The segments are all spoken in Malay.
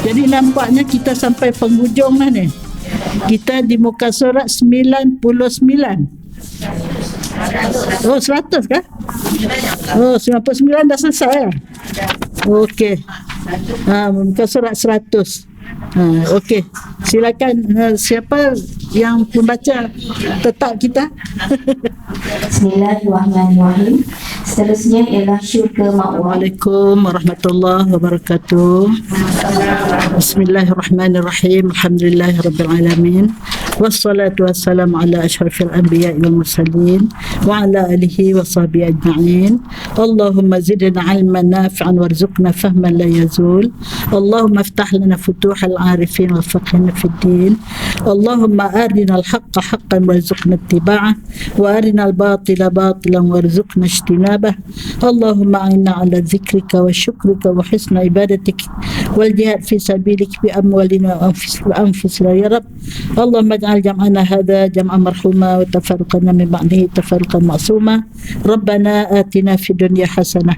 Jadi nampaknya kita sampai penghujung lah ni. Kita di muka surat 99. Oh, 100 kah? Oh, 99 dah selesai ya? Okey. Muka surat 100. Okey. Silakan siapa yang membaca tetap kita? Bismillahirrahmanirrahim. Seterusnya ialah syurga ma'wah. Assalamualaikum warahmatullahi wabarakatuh. Bismillahirrahmanirrahim. Alhamdulillahirabbil alamin. Wassalatu wassalamu ala asyrafil anbiya'i wal mursalin wa ala alihi wa sahbihi ajma'in. Allahumma zidna 'ilman nafi'an warzuqna fahman la yazul. Allahumma iftah lana futuhal 'arifin wa faqhna fid din. Allahumma arina al-haqqa haqqan warzuqna ittiba'ah wa arina al-batila batilan warzuqna ijtinabah. Allahumma a'inna 'ala dzikrika wa syukrika wa husni ibadatik wal jihad fi sabilik bi amwalina wa anfusina ya rab. Allahumma ij'al jam'ana hadha jam'an marhuma wa tafarruqana min ba'dihi tafarruqan ma'suma. Rabbana atina fid dunya hasanah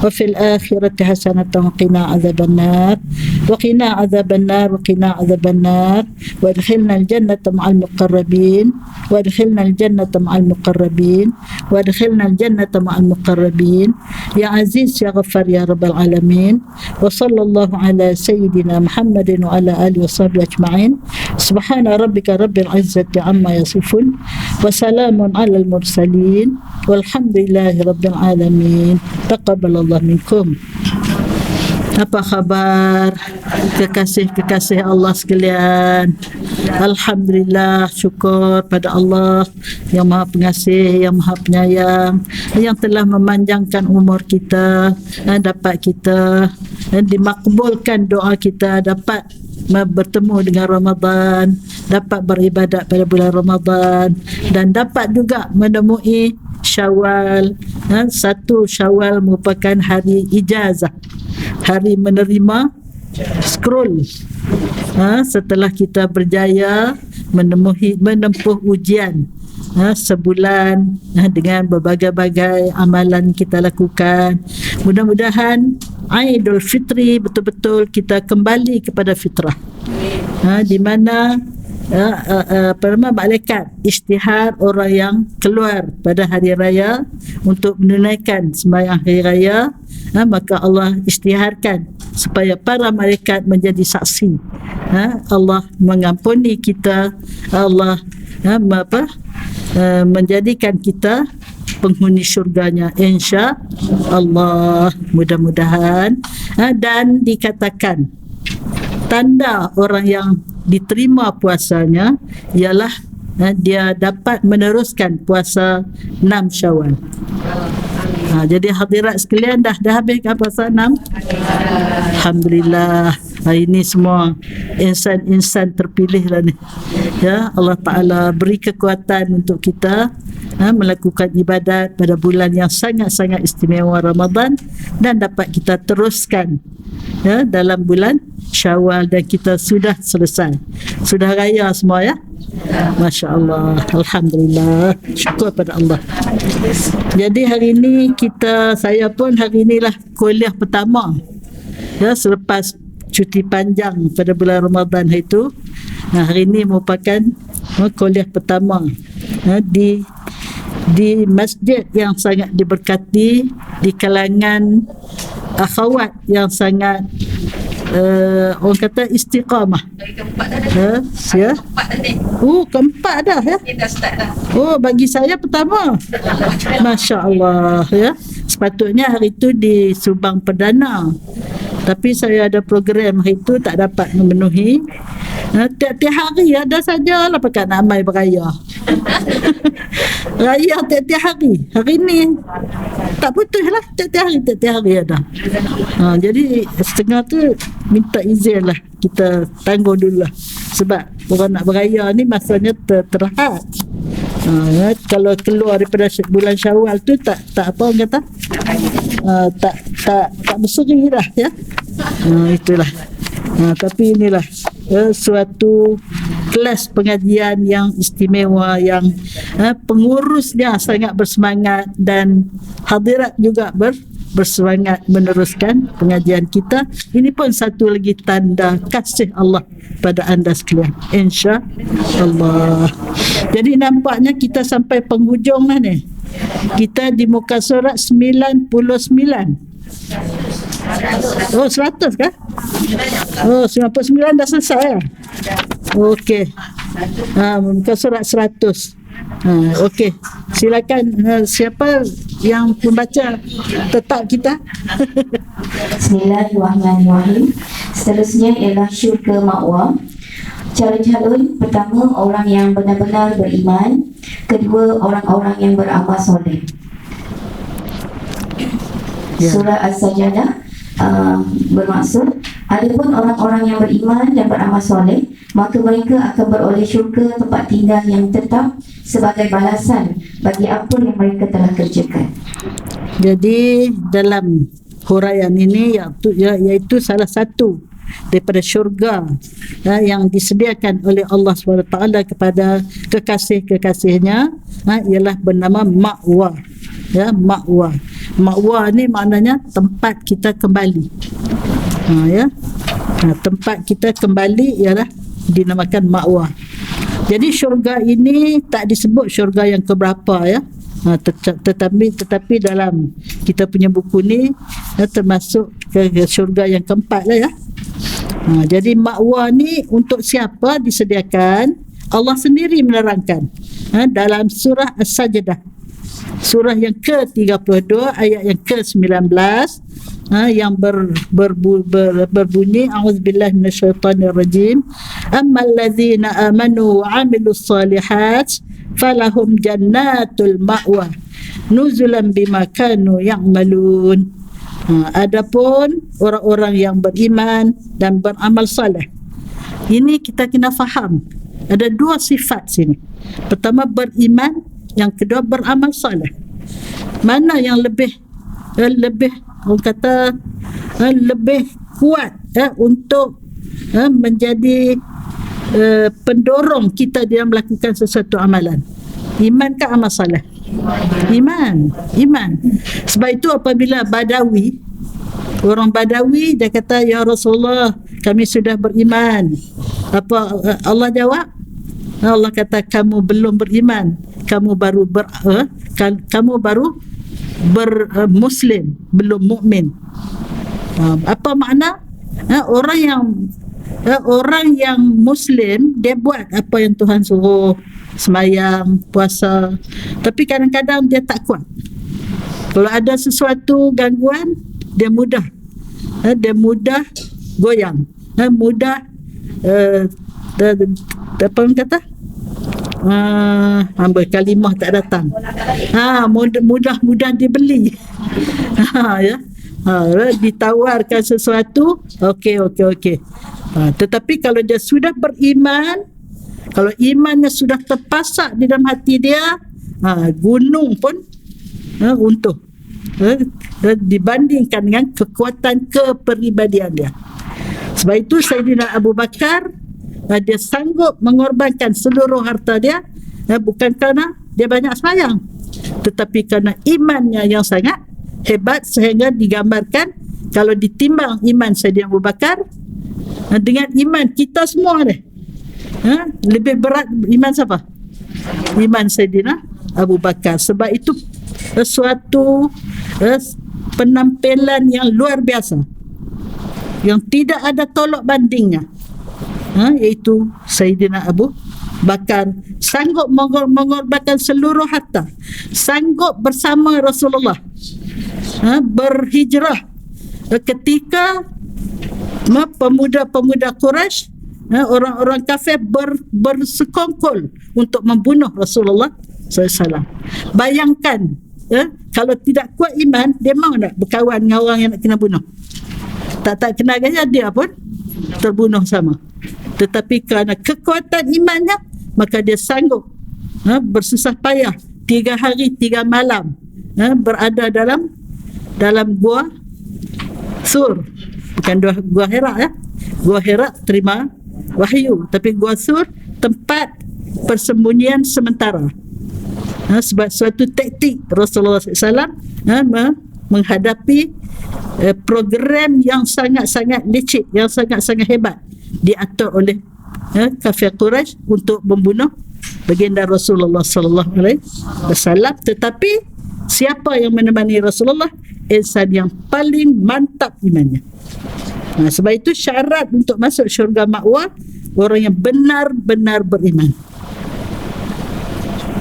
wa fil akhirati hasanatan wa qina 'adzabannar wa qina 'adzabannar wa qina 'adzabannar wa adkhilna al-jannata ma'al muqarrabin wa adkhilna al-jannata ma'al muqarrabin wa adkhilna al-jannata ma'al muqarrabin ya aziz ya ghaffar ya rabbal alamin. Wa sallallahu ala sayyidina Muhammadin wa ala alihi wa sahbihi ajma'in. Subhana rabbika rabbil izzati amma yasifun wa salamun alal mursalin walhamdulillahi rabbil alamin. Taqabbalallahu minkum. Apa khabar kekasih-kekasih Allah sekalian? Alhamdulillah, syukur pada Allah yang Maha Pengasih, yang Maha Penyayang, yang telah memanjangkan umur kita, dapat kita dimakbulkan doa kita, dapat bertemu dengan Ramadan, dapat beribadat pada bulan Ramadan, dan dapat juga menemui Syawal. Satu Syawal merupakan hari ijazah, hari menerima scroll. Setelah kita berjaya menempuh ujian sebulan dengan berbagai-bagai amalan kita lakukan, mudah-mudahan Aidul Fitri betul-betul kita kembali kepada fitrah, di mana malaikat isytihar orang yang keluar pada hari raya untuk menunaikan sembahyang hari raya, maka Allah isytiharkan supaya para malaikat menjadi saksi. Allah mengampuni kita, Allah menjadikan kita penghuni syurganya, insya Allah, mudah-mudahan. Dan dikatakan tanda orang yang diterima puasanya ialah dia dapat meneruskan puasa 6 Syawal. Jadi hadirat sekalian, dah habis kan puasa 6? Alhamdulillah. Hari ini semua insan-insan terpilih lah ni. Ya, Allah Ta'ala beri kekuatan untuk kita melakukan ibadat pada bulan yang sangat-sangat istimewa Ramadan, dan dapat kita teruskan dalam bulan Syawal, dan kita sudah selesai, sudah raya semua ya. Masya Allah, Alhamdulillah, syukur pada Allah. Jadi hari ini saya pun hari inilah kuliah pertama selepas cuti panjang pada bulan Ramadan itu. Hari ini merupakan kuliah pertama di masjid yang sangat diberkati, di kalangan akhwat yang sangat orang kata istiqamah. Keempat dah ya. Bagi saya pertama. Masya Allah ya. Sepatutnya hari itu di Subang Perdana, tapi saya ada program hari itu tak dapat memenuhi. Tiap-tiap hari ada sajalah pakai nak mai beraya. Raya tiap-tiap hari. Hari ni tak putus lah, tiap-tiap hari ada. Jadi setengah tu minta izin lah, kita tanggung dulu lah, sebab orang nak beraya ni masanya terhad. Kalau keluar daripada bulan Syawal tu tak apa orang kata, tak berseri dah ya. Itulah. Tapi inilah suatu kelas pengajian yang istimewa, yang pengurusnya sangat bersemangat dan hadirat juga bersemangat meneruskan pengajian kita. Ini pun satu lagi tanda kasih Allah pada anda sekalian, insya-Allah. Jadi nampaknya kita sampai penghujung dah ni. Kita di muka surat 99. Oh, 100 kan? Oh, 99 dah selesai ya? Okey. Muka surat 100. Okey. Silakan siapa yang pembaca tetap kita? Bismillahirrahmanirrahim. Seterusnya ialah syurga ma'wa. Calon-calon pertama, orang yang benar-benar beriman. Kedua, orang-orang yang beramal soleh. Surah As-Sajdah bermaksud, adapun orang-orang yang beriman dan beramal soleh, maka mereka akan beroleh syurga, tempat tinggal yang tetap sebagai balasan bagi apa yang mereka telah kerjakan. Jadi dalam huraian ini iaitu salah satu daripada syurga yang disediakan oleh Allah SWT kepada kekasih-kekasihnya ialah bernama ma'wa. Ma'wa. Ma'wa ni maknanya tempat kita kembali. Tempat kita kembali ialah dinamakan ma'wa. Jadi syurga ini tak disebut syurga yang keberapa ya. Tetapi dalam kita punya buku ni termasuk ke syurga yang keempat lah ya. Jadi ma'wa ni untuk siapa disediakan? Allah sendiri menerangkan dalam surah As-Sajdah, surah yang ke-32 ayat yang ke-19 yang berbunyi a'udzubillahi minasyaitonirrajim, ammal ladzina amanu wa 'amilus shalihat falahum jannatul ma'wa nuzulan bima kanu ya'malun. Adapun orang-orang yang beriman dan beramal saleh, ini kita kena faham ada dua sifat sini. Pertama beriman, yang kedua beramal saleh. Mana yang lebih orang kata lebih kuat untuk menjadi pendorong kita dalam melakukan sesuatu amalan? Iman ke amal saleh? Iman. Sebab itu apabila orang Badawi dia kata, ya Rasulullah, kami sudah beriman. Apa Allah jawab? Allah kata, kamu belum beriman, kamu baru bermuslim, belum mukmin. Apa makna? Orang yang muslim dia buat apa yang Tuhan suruh, sembahyang, puasa, tapi kadang-kadang dia tak kuat. Kalau ada sesuatu gangguan, dia mudah goyang, mudah apa orang kata? Kalimah tak datang. Mudah dibeli. Ditawarkan sesuatu, okey. Tetapi kalau dia sudah beriman, kalau imannya sudah terpasak di dalam hati dia, gunung pun runtuh dibandingkan dengan kekuatan kepribadian dia. Sebab itu Sayyidina Abu Bakar dia sanggup mengorbankan seluruh harta dia, bukan kerana dia banyak sembahyang, tetapi kerana imannya yang sangat hebat, sehingga digambarkan kalau ditimbang iman Sayyidina Abu Bakar dengan iman kita semua ni, lebih berat iman siapa? Iman Sayyidina Abu Bakar. Sebab itu suatu penampilan yang luar biasa, yang tidak ada tolak bandingnya, iaitu Sayyidina Abu Bakar sanggup mengorbankan seluruh harta, sanggup bersama Rasulullah berhijrah ketika pemuda-pemuda Quraisy, orang-orang kafir bersekongkol untuk membunuh Rasulullah SAW. Bayangkan, kalau tidak kuat iman, dia mau tak berkawan dengan orang yang nak kena bunuh? Tak kenal gaya, dia pun terbunuh sama. Tetapi kerana kekuatan imannya, maka dia sanggup bersusah payah 3 hari 3 malam berada dalam gua Sur, bukan gua Hira ya. Gua Hira terima wahyu, tapi gua Sur tempat persembunyian sementara. Sebab suatu taktik Rasulullah SAW menghadapi program yang sangat-sangat licik, yang sangat-sangat hebat diatur oleh kafir Quraisy untuk membunuh baginda Rasulullah sallallahu alaihi wasallam. Tetapi siapa yang menemani Rasulullah? Insan yang paling mantap imannya. Sebab itu syarat untuk masuk syurga ma'wa, orang yang benar-benar beriman.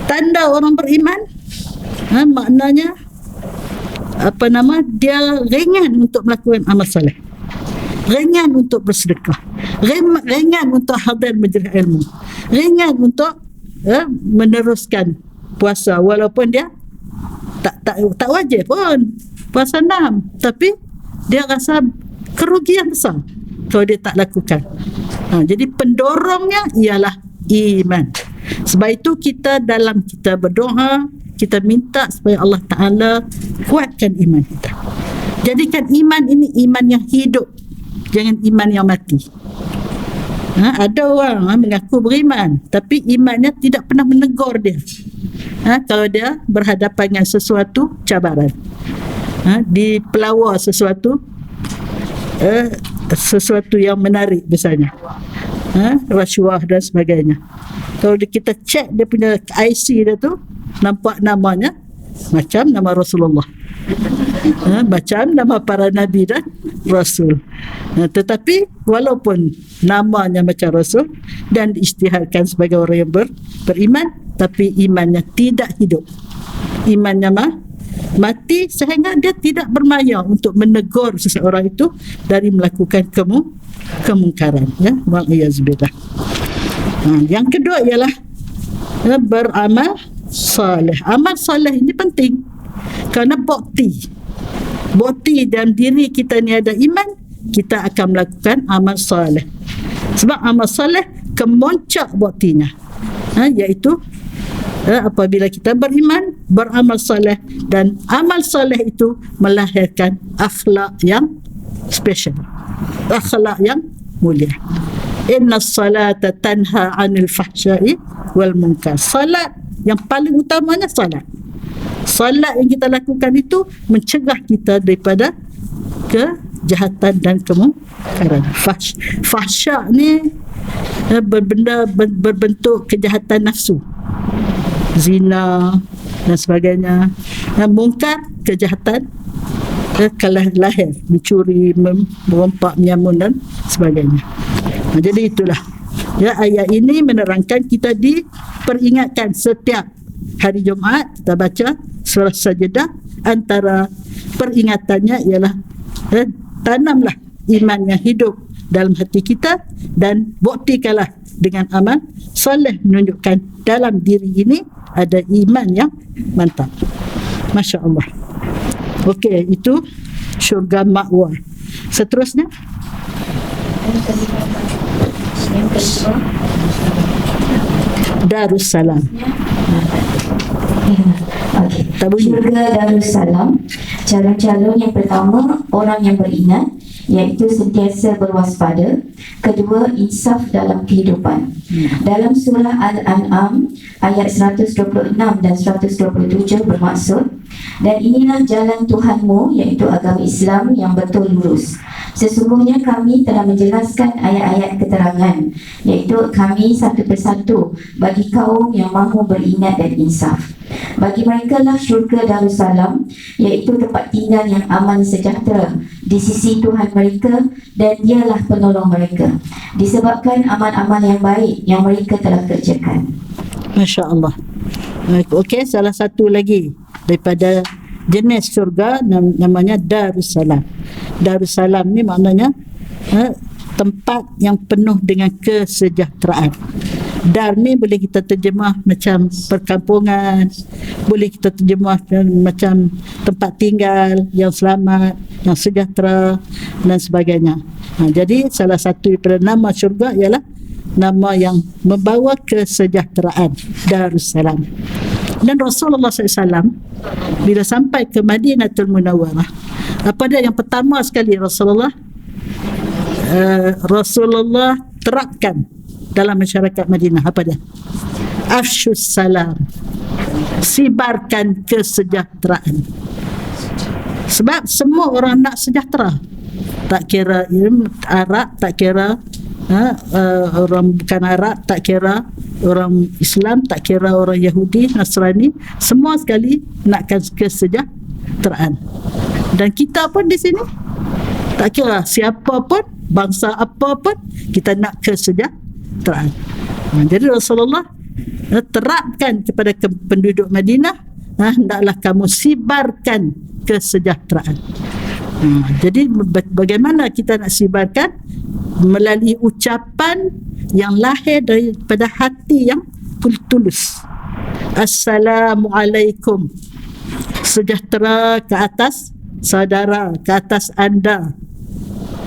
Tanda orang beriman, maknanya dia ringan untuk melakukan amal soleh, ringan untuk bersedekah, ringan untuk hadir majlis ilmu, ringan untuk meneruskan puasa walaupun dia tak wajib pun puasa 6, tapi dia rasa kerugian besar kalau dia tak lakukan. Jadi pendorongnya ialah iman. Sebab itu kita berdoa, kita minta supaya Allah Ta'ala kuatkan iman kita. Jadikan iman ini iman yang hidup, jangan iman yang mati. Ada orang mengaku beriman, tapi imannya tidak pernah menegur dia kalau dia berhadapan dengan sesuatu cabaran, dipelawar sesuatu yang menarik, misalnya rasuah dan sebagainya. Kalau kita cek dia punya IC dia tu, nampak namanya macam nama Rasulullah, macam nama para nabi dan rasul. Tetapi walaupun namanya macam rasul dan diisytiharkan sebagai orang yang beriman, tapi imannya tidak hidup, imannya mati, sehingga dia tidak bermaya untuk menegur seseorang itu dari melakukan kemungkaran, wa'iyazbillah. Yang kedua ialah beramal salih. Amal salih ini penting kerana bukti dalam diri kita ni ada iman, kita akan melakukan amal salih. Sebab amal salih kemuncak buktinya, iaitu apabila kita beriman, beramal salih, dan amal salih itu melahirkan akhlak yang special, akhlak yang mulia. Inna salata tanha 'anil fahsya'i wal munkar. Salat yang paling utamanya salat. Salat yang kita lakukan itu mencegah kita daripada kejahatan dan kemungkaran. Fahsya ni berbentuk kejahatan nafsu, zina dan sebagainya. Mungkar kejahatan lahir, mencuri, merompak, menyamun dan sebagainya. Jadi itulah ayat ini menerangkan kita diperingatkan setiap hari Jumaat kita baca surah Sajdah. Antara peringatannya ialah tanamlah iman yang hidup dalam hati kita dan buktikanlah dengan amal soleh menunjukkan dalam diri ini ada iman yang mantap. Masya Allah. Okey, itu syurga ma'wa. Seterusnya Darussalam. Syurga Darussalam. Calon-calon yang pertama, orang yang beringat, iaitu sentiasa berwaspada. Kedua, insaf dalam kehidupan. Dalam surah Al-An'am ayat 126 dan 127 bermaksud, dan inilah jalan Tuhanmu, iaitu agama Islam yang betul lurus. Sesungguhnya kami telah menjelaskan ayat-ayat keterangan, iaitu kami satu persatu bagi kaum yang mahu beringat dan insaf. Bagi mereka lah syurga Darussalam, iaitu tempat tinggal yang aman sejahtera di sisi Tuhan mereka, dan dialah penolong mereka disebabkan amal-amal yang baik yang mereka telah kerjakan. Masya Allah. Okey, salah satu lagi daripada jenis syurga namanya Darussalam. Darussalam ni maknanya tempat yang penuh dengan kesejahteraan. Dar ni boleh kita terjemah macam perkampungan, boleh kita terjemah macam tempat tinggal yang selamat, yang sejahtera dan sebagainya. Jadi salah satu daripada nama syurga ialah nama yang membawa kesejahteraan, Darussalam. Dan Rasulullah SAW bila sampai ke Madinatul Munawwarah, apa dia yang pertama sekali Rasulullah terapkan dalam masyarakat Madinah? Apa dia? Afshus salam, sibarkan kesejahteraan. Sebab semua orang nak sejahtera. Tak kira Arab, tak kira orang bukan Arab, tak kira orang Islam, tak kira orang Yahudi, Nasrani, semua sekali nakkan kesejahteraan. Dan kita pun di sini tak kira siapa pun, bangsa apa pun, kita nak kesejahteraan. Jadi Rasulullah terapkan kepada penduduk Madinah, hendaklah kamu sibarkan kesejahteraan. Jadi bagaimana kita nak sibarkan? Melalui ucapan yang lahir daripada hati yang tulus. Assalamualaikum, sejahtera ke atas saudara, ke atas anda.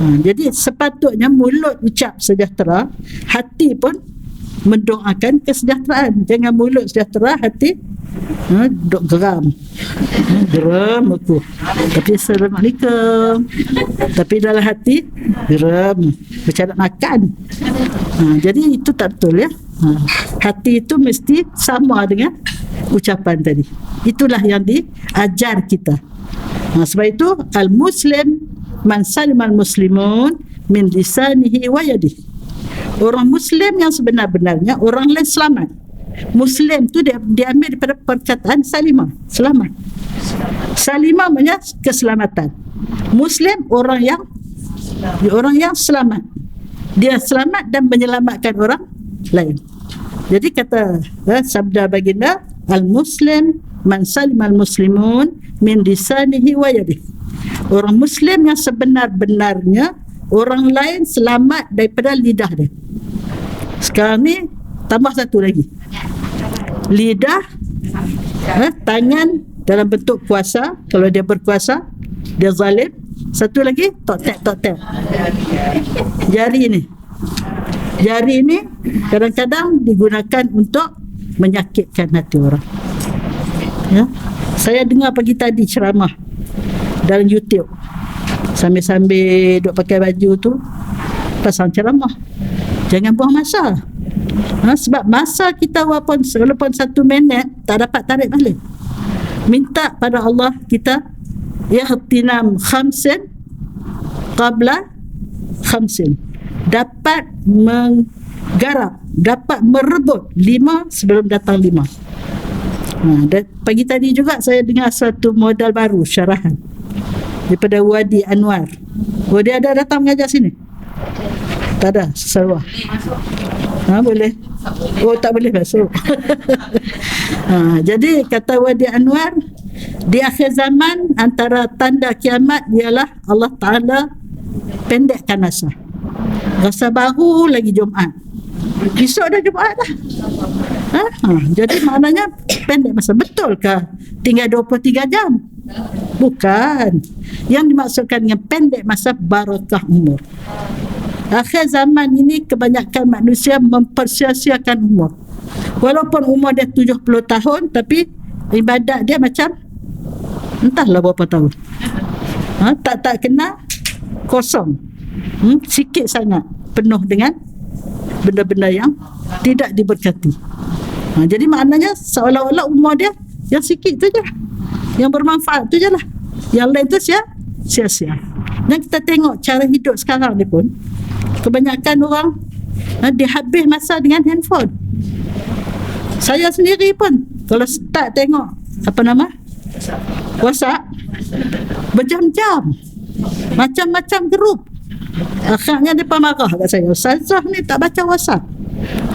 Jadi sepatutnya mulut ucap sejahtera, hati pun mendoakan kesejahteraan. Jangan mulut sejahtera, hati duk geram. Geram aku, tapi Assalamualaikum, tapi dalam hati geram, macam nak makan. Jadi itu tak betul ya. Hati itu mesti sama dengan ucapan tadi. Itulah yang diajar kita. Sebab itu al-muslim man salimal muslimun min lisanihi wa yadihi. Orang Muslim yang sebenar-benarnya, orang lain selamat. Muslim tu dia ambil daripada perkataan salimah, selamat. Salimah maknanya keselamatan. Muslim orang yang selamat. Dia selamat dan menyelamatkan orang lain. Jadi kata sabda baginda, al-muslim man salimal muslimun min lisanihi wa yadihi. Orang Muslim yang sebenar-benarnya, orang lain selamat daripada lidah dia. Sekarang ni tambah satu lagi. Lidah, tangan dalam bentuk kuasa, kalau dia berkuasa, dia zalim. Satu lagi, tok-tek. Jari ini kadang-kadang digunakan untuk menyakitkan hati orang. Ya. Saya dengar pagi tadi ceramah dalam YouTube, sambil-sambil duk pakai baju tu, pasang ceramah. Jangan buang masa. Sebab masa kita walaupun 1 minit tak dapat tarik balik. Minta pada Allah kita ihtinam khamsin qabla khamsin. Dapat menggarap, dapat merebut 5 sebelum datang 5. Dan pagi tadi juga saya dengar satu modal baru syarahan daripada Wadi Anwar. Wadi ada datang mengajar sini? Tak ada, Sarawak. Boleh. Oh, tak boleh masuk. Jadi kata Wadi Anwar, di akhir zaman antara tanda kiamat ialah Allah Ta'ala pendekkan masa. Rasa baru lagi Jumaat. Esok dah Jumaat dah. Jadi maknanya pendek masa. Betulkah tinggal 23 jam? Bukan. Yang dimaksudkan dengan pendek masa barakah umur. Akhir zaman ini kebanyakan manusia mempersia-siakan umur. Walaupun umur dia 70 tahun, tapi ibadat dia macam entahlah berapa tahun. Tak kena kosong. Sikit sangat penuh dengan benda-benda yang tidak diberkati. Jadi maknanya seolah-olah umur dia yang sikit tu je, yang bermanfaat tu je lah. Yang lain tu sia-sia. Dan kita tengok cara hidup sekarang ni pun, kebanyakan orang dia habis masa dengan handphone. Saya sendiri pun kalau start tengok WhatsApp berjam-jam, macam-macam grup. Akhirnya dia marah kat saya, Ustazah ni tak baca WhatsApp.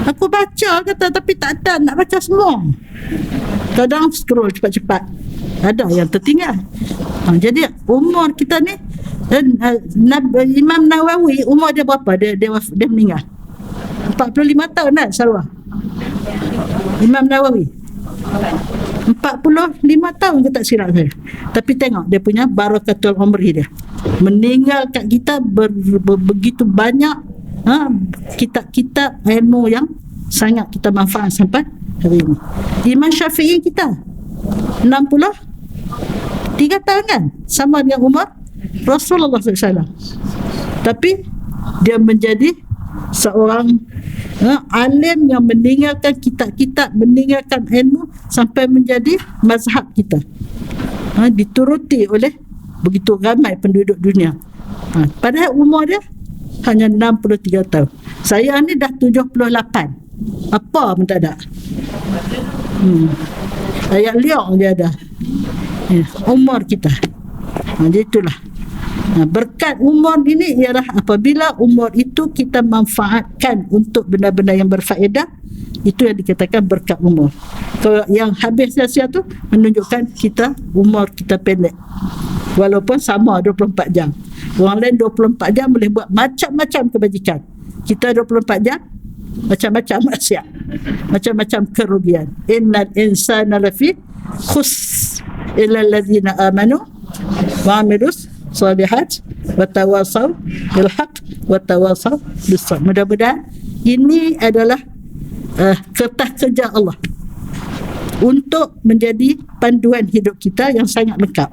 Aku baca kata, tapi tak ada nak baca semua. Kadang scroll cepat-cepat, ada yang tertinggal. Jadi umur kita ni, Imam Nawawi umur dia berapa? Dia meninggal 45 tahun dah Sarawak. Imam Nawawi 45 tahun ke tak silap saya. Tapi tengok dia punya barakatul umri dia, meninggal kat kita begitu banyak kitab-kitab ilmu yang sangat kita manfaat sampai hari ini. Imam Syafi'i kita 63 tahun kan, sama dengan umur Rasulullah SAW. Tapi dia menjadi seorang alim yang meninggalkan kitab-kitab, meninggalkan ilmu sampai menjadi mazhab kita, dituruti oleh begitu ramai penduduk dunia. Padahal umur dia hanya 63 tahun. Saya ni dah 78. Apa pun tak ada. Ayat liang dia ada. Umur kita. Jadi itulah. Berkat umur ini ialah apabila umur itu kita manfaatkan untuk benda-benda yang berfaedah, itu yang dikatakan berkat umur. Kalau yang habis sia-sia tu menunjukkan kita umur kita pendek. Walaupun sama 24 jam. Orang lain 24 jam boleh buat macam-macam kebajikan. Kita 24 jam macam-macam maksiat, macam-macam kerugian. Innal insana lafi khus illa allazina amanu wa amilus salihat wa tawasaw bil haqq wa tawasaw bis sabr. Mudah-mudahan ini adalah kertas kerja Allah untuk menjadi panduan hidup kita yang sangat lengkap.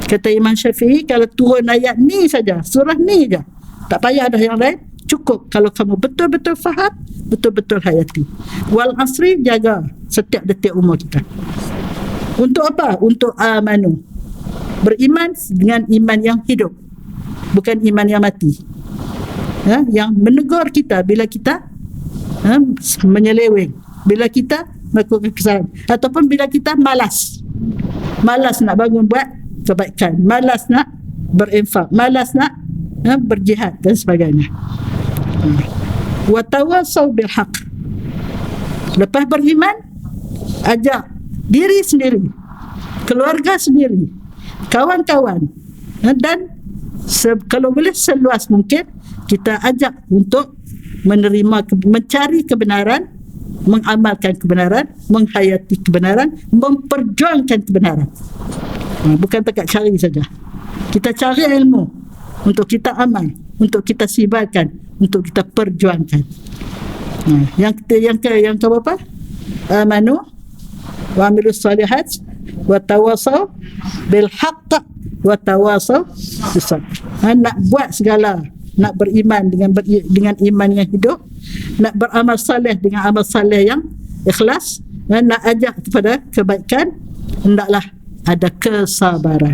Kata Imam Syafi'i, kalau turun ayat ni saja, surah ni saja, tak payah dah yang lain, cukup kalau kamu betul-betul faham, betul-betul hayati. Wal asri, jaga setiap detik umur kita. Untuk apa? Untuk amanu, beriman dengan iman yang hidup, bukan iman yang mati, yang menegur kita bila kita menyeleweng, bila kita melakukan kesalahan, ataupun bila kita malas nak bangun buat kebaikan, malas nak berinfak, malas nak berjihad dan sebagainya. Wa tawasaw bil haqq. Lepas beriman, ajak diri sendiri, keluarga sendiri, kawan-kawan, dan kalau boleh seluas mungkin kita ajak untuk menerima, mencari kebenaran, mengamalkan kebenaran, menghayati kebenaran, memperjuangkan kebenaran. Bukan dekat cari saja. Kita cari ilmu untuk kita amal, untuk kita sibarkan, untuk kita perjuangkan. Yang ke berapa? Amanu wa amilus salihat wa tawasaw bil haqq wa tawasaw bis sabr. Nak buat segala, nak beriman dengan iman yang hidup, nak beramal saleh dengan amal saleh yang ikhlas, dan nak ajak kepada kebaikan, hendaklah ada kesabaran.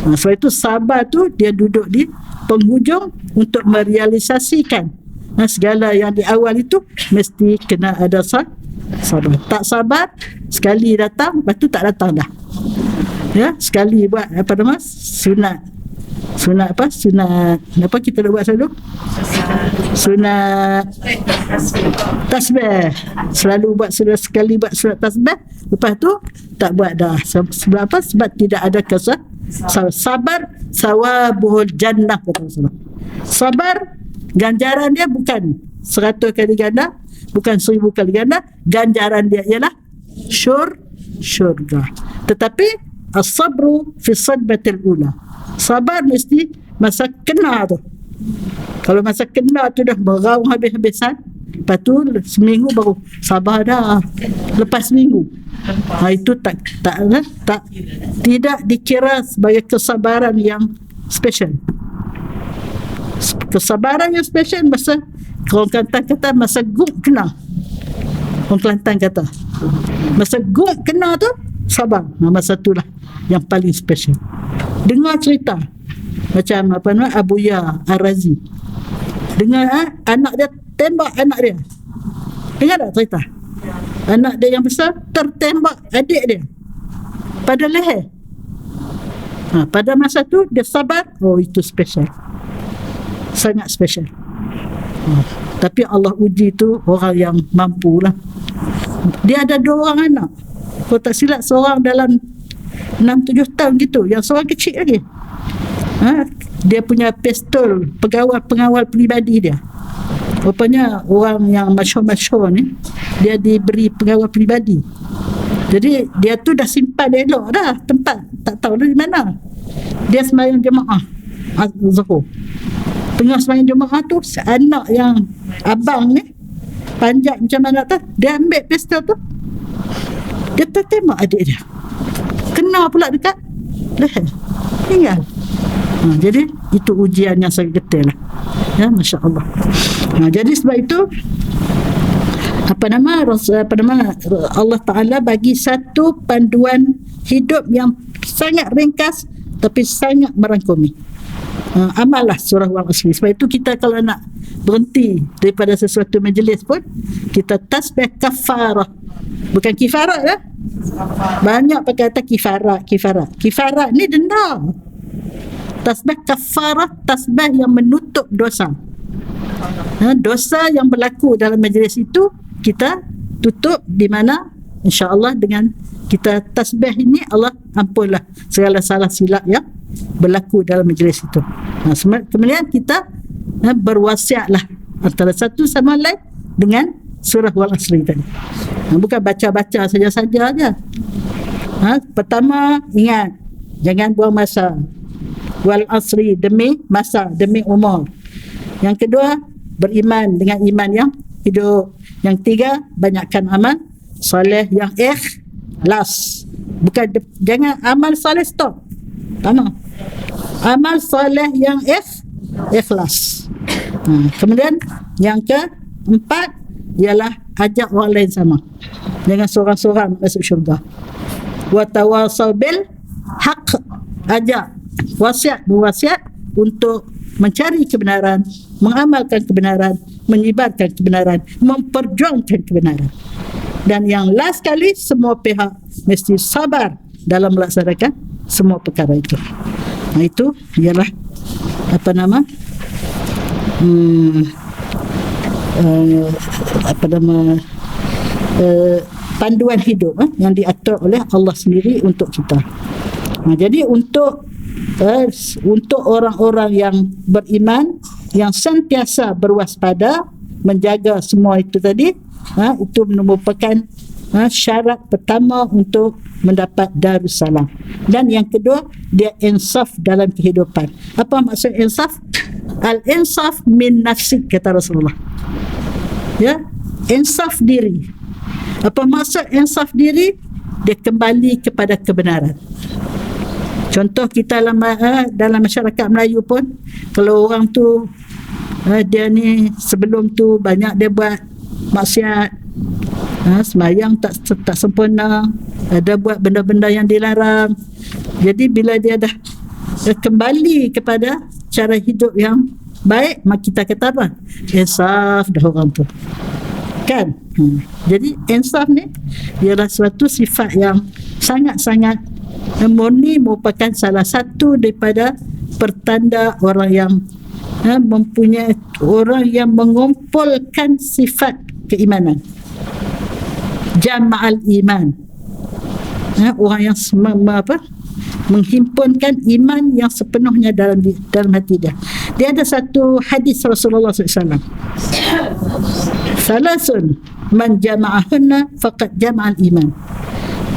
Sebab itu sabar tu dia duduk di penghujung untuk merealisasikan segala yang di awal itu mesti kena ada sabar. Tak sabar, sekali datang, lepas tu tak datang dah. Sekali buat sunat apa kita dah buat selalu? Sunat tasbih. Selalu buat sekali buat sunat tasbih, lepas tu tak buat dah. Sebab apa? Sebab tidak ada sabar sawabuhul jannah, kata Rasulullah. Sabar ganjaran dia bukan 100 kali ganda, bukan 1000 kali ganda, ganjaran dia ialah syurga. Tetapi as-sabru fi sadbatil ula. Sabar mesti masa kena tu. Kalau masa kena tu dah beraung habis-habisan, lepas tu seminggu baru sabar dah. Lepas seminggu, itu tidak dikira sebagai kesabaran yang special. Kesabaran yang special masa orang Kelantan kata masa guk kena. Orang Kelantan kata masa guk kena tu sabar. Masa itulah yang paling special. Dengar cerita macam Abuya Ar-Razi. Dengar anak dia tembak anak dia. Dengar tak cerita? Anak dia yang besar tertembak adik dia pada leher. Pada masa tu dia sabar. Oh, itu special, sangat special. Tapi Allah uji tu orang yang mampu lah. Dia ada 2 orang anak. Kalau tak silap seorang dalam 6-7 tahun gitu, yang seorang kecil lagi. Dia punya pistol pengawal pribadi dia. Rupanya orang yang masyhur-masyhur ni, dia diberi pengawal pribadi. Jadi dia tu dah simpan elok dah tempat, tak tahu dah di mana. Dia sembahyang jemaah Zuhur. Tengah sembahyang jemaah tu, anak yang abang ni panjat macam mana tak, dia ambil pistol tu, dia tertembak adik dia, kena pula dekat leher, tinggal. Jadi itu ujian yang sangat getih lah, ya, Masya Allah. Jadi sebab itu Allah Ta'ala bagi satu panduan hidup yang sangat ringkas tapi sangat merangkumi. Amallah surah Wal Asri. Sebab itu kita kalau nak berhenti daripada sesuatu majlis pun, kita tasbih kafarah, bukan kifarah lah. Banyak pakai kata kifarah ni denda. Tasbih kafarah, tasbih yang menutup dosa. Dosa yang berlaku dalam majlis itu kita tutup, di mana insya-Allah dengan kita tasbih ini Allah ampunlah segala salah silap yang berlaku dalam majlis itu. Kemudian kita berwasiatlah antara satu sama lain dengan surah Wal Asri tadi. Bukan baca-baca saja-saja aja. Pertama, ingat, jangan buang masa. Wal Asri, demi masa, demi umur. Yang kedua, beriman dengan iman yang hidup. Yang tiga, banyakkan amal soleh yang ikhlas. Bukan jangan amal soleh stop. Amal soleh yang ikhlas. Kemudian yang keempat ialah ajak orang lain sama. Jangan seorang-seorang masuk syurga. Wa tawasau bil haqq, ajak, berwasiat untuk mencari kebenaran, mengamalkan kebenaran, menyebarkan kebenaran, memperjuangkan kebenaran. Dan yang last kali, semua pihak mesti sabar dalam melaksanakan semua perkara itu. Itu ialah panduan hidup yang diatur oleh Allah sendiri untuk kita. Jadi untuk orang-orang yang beriman, yang sentiasa berwaspada, menjaga semua itu tadi, itu merupakan syarat pertama untuk mendapat Darussalam. Dan yang kedua, dia insaf dalam kehidupan. Apa maksud insaf? Al-insaf min nafsik, kata Rasulullah. Ya, insaf diri. Apa maksud insaf diri? Dia kembali kepada kebenaran. Contoh kita dalam masyarakat Melayu pun, kalau orang tu dia ni sebelum tu banyak dia buat maksiat, sembahyang tak sempurna, ada buat benda-benda yang dilarang. Jadi bila dia dah kembali kepada cara hidup yang baik, maka kita kata apa? Insaf dah orang tu. Kan? Jadi insaf ni ialah suatu sifat yang sangat-sangat murni, merupakan salah satu daripada pertanda orang yang mempunyai, orang yang mengumpulkan sifat keimanan. Jama'al iman. Orang yang menghimpunkan iman yang sepenuhnya dalam hati dia. Dia ada satu hadis Rasulullah SAW. Salasun man jama'ahunna faqad jama'al iman.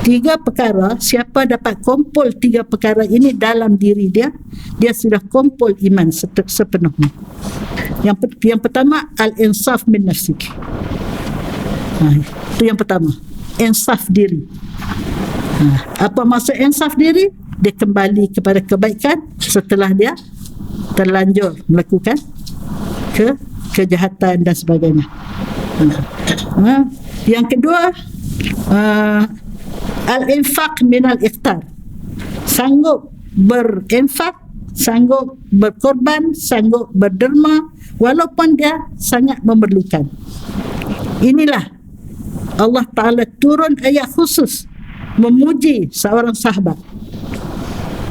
3 perkara, siapa dapat kumpul 3 perkara ini dalam diri dia, dia sudah kumpul iman sepenuhnya. Yang pertama, al-insaf min nafsik. Itu yang pertama, insaf diri. Apa maksud insaf diri? Dia kembali kepada kebaikan setelah dia terlanjur melakukan kejahatan dan sebagainya. Yang kedua, al-infaq minal iftar. Sanggup berinfak, sanggup berkorban, sanggup berderma walaupun dia sangat memerlukan. Inilah Allah Ta'ala turun ayat khusus memuji seorang sahabat.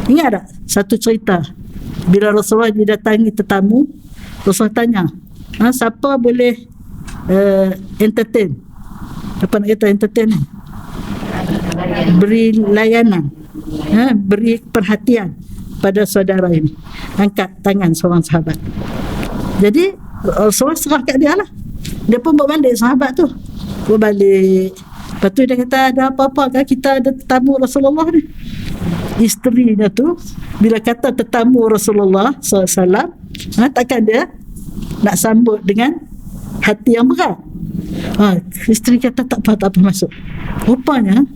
Ingat tak satu cerita, bila Rasulullah didatangi tetamu, Rasulullah tanya, siapa boleh entertain? Apa nak kata entertain ni? Beri layanan, beri perhatian pada saudara ini. Angkat tangan seorang sahabat. Jadi Rasulullah serah kat dia lah. Dia pun berbalik sahabat tu, berbalik. Lepas tu dia kata, ada apa-apa kan kita ada tetamu Rasulullah ni? Isterinya tu bila kata tetamu Rasulullah SAW, takkan dia nak sambut dengan hati yang berat. Isteri kata tak apa masuk. Rupanya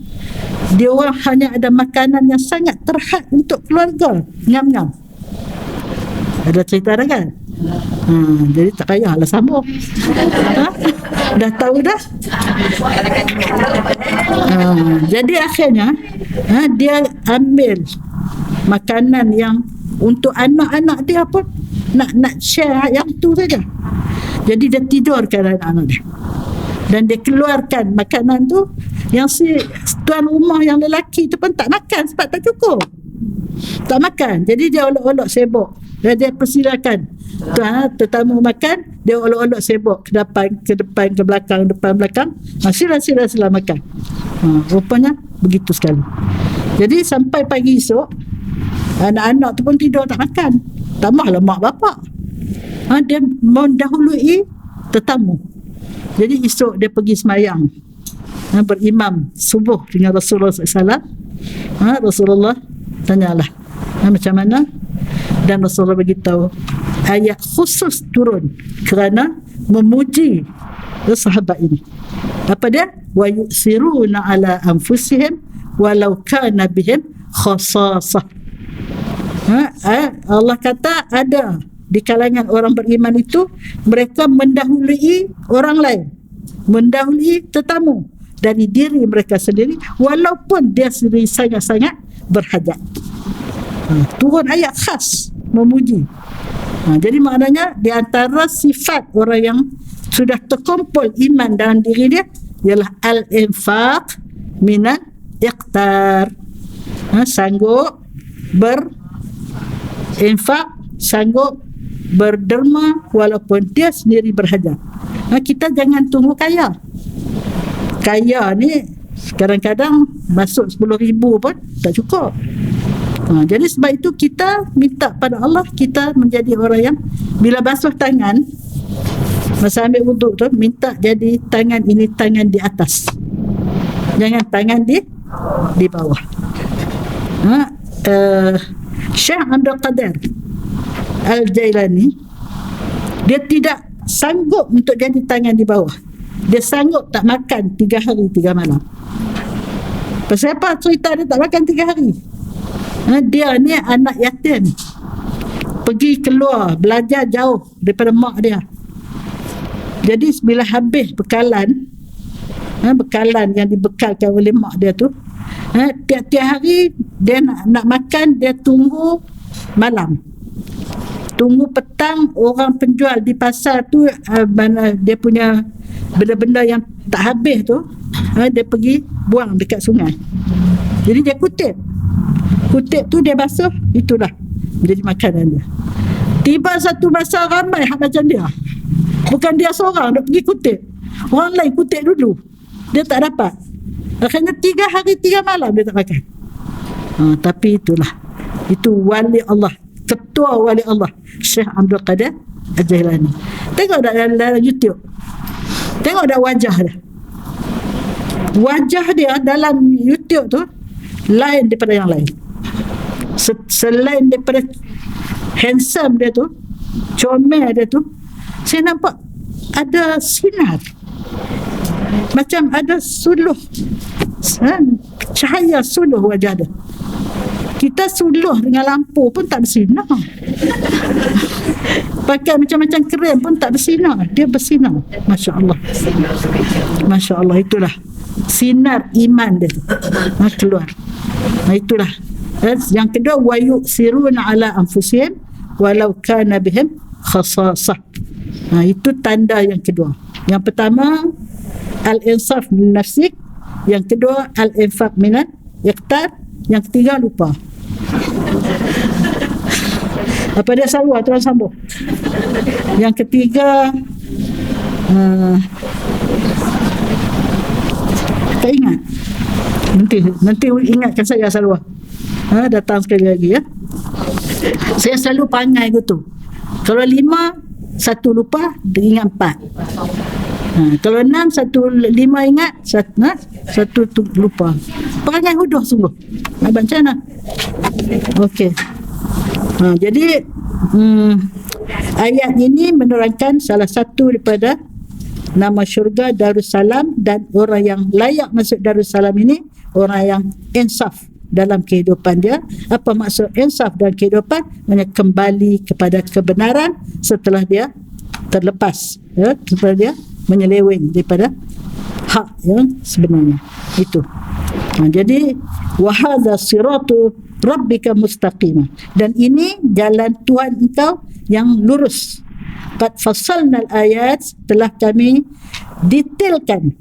dia orang hanya ada makanan yang sangat terhad untuk keluarga. Ngam-ngam. Ada cerita dah kan? Jadi tak payahlah sambung. Dah tahu dah. Jadi akhirnya dia ambil makanan yang untuk anak-anak dia pun nak share yang tu saja. Jadi dia tidurkan anak-anak dia, dan dia keluarkan makanan tu, yang si tuan rumah yang lelaki tu pun tak makan sebab tak cukup, tak makan. Jadi dia olok-olok sibuk, dia persilakan tuan tetamu makan, dia olok-olok sibuk ke depan ke belakang, depan belakang, sila makan. Rupanya begitu sekali. Jadi sampai pagi esok, anak-anak tu pun tidur tak makan, tambahlah mak bapak. Dia mendahului tetamu. Jadi esok dia pergi semayang, berimam subuh dengan Rasulullah SAW. Rasulullah tanyalah macam mana, dan Rasulullah beritahu ayat khusus turun kerana memuji sahabat ini. Apa dia? Wa yusiruna ala anfusihim walau kana bihim khasasah. Allah kata ada di kalangan orang beriman itu, mereka mendahului orang lain, mendahului tetamu dari diri mereka sendiri, walaupun dia sendiri sangat-sangat berhajat. Turun ayat khas memuji. Jadi maknanya di antara sifat orang yang sudah terkumpul iman dalam diri dia ialah al-infaq minal iqtar. Sanggup berinfak, sanggup berderma walaupun dia sendiri berhajat. Kita jangan tunggu kaya. Kaya ni kadang-kadang masuk 10,000 pun tak cukup. Jadi sebab itu kita minta pada Allah, kita menjadi orang yang bila basuh tangan masa ambil wuduk tu, minta jadi tangan ini tangan di atas, jangan tangan di bawah. Syekh Abdul Qadir Al-Jailani, dia tidak sanggup untuk jadi tangan di bawah. Dia sanggup tak makan 3 hari 3 malam. Pasal apa cerita dia tak makan 3 hari? Dia ni anak yatim, pergi keluar belajar jauh daripada mak dia. Jadi bila habis bekalan yang dibekalkan oleh mak dia tu, tiap-tiap hari dia nak makan, dia tunggu malam, tunggu petang orang penjual di pasar tu, mana dia punya benda-benda yang tak habis tu, dia pergi buang dekat sungai. Jadi dia kutip tu, dia basuh, itulah menjadi makanan dia. Tiba satu masa ramai hak macam dia, bukan dia seorang dia pergi kutip, orang lain kutip dulu, dia tak dapat. Akhirnya 3 hari 3 malam dia tak makan. Tapi itulah, itu wali Allah, ketua wali Allah, Syekh Abdul Qadir Al-Jailani. Tengok dalam YouTube, tengok dah wajah dia. Wajah dia dalam YouTube tu lain daripada yang lain. Selain daripada handsome dia tu, comel dia tu, saya nampak ada sinar, macam ada suluh, cahaya suluh wajah dia. Kita suluh dengan lampu pun tak bersinar, pakai macam-macam krem pun tak bersinar, dia bersinar. Masya Allah, Masya Allah. Itulah sinar iman dia keluar. Itulah. Yang kedua, wa yusiruna ala anfusihim walau kana bihim khasasah. Itu tanda yang kedua. Yang pertama al-insaf min nafsik, yang kedua al-infaq minal iqtar, yang ketiga lupa. Apa dia Salwa tuan sambung? Yang ketiga tak ingat. Nanti ingatkan saya Salwa. Datang sekali lagi ya. Saya selalu pangai gitu. Kalau 5, 1 lupa, ingat 4. Kalau 6, 1 5 ingat, 1 tu lupa. Perangai huduh sungguh. Macam mana? Okey. Jadi ayat ini menerangkan salah satu daripada nama syurga Darussalam, dan orang yang layak masuk Darussalam ini orang yang insaf dalam kehidupan dia. Apa maksud insaf dalam kehidupan? Hanya kembali kepada kebenaran setelah dia terlepas, setelah dia menyeleweng daripada hak yang sebenarnya itu. Jadi wahadha siratu rabbika mustaqimah. Dan ini jalan Tuhan engkau yang lurus. Qad fassalnal ayat, telah kami detailkan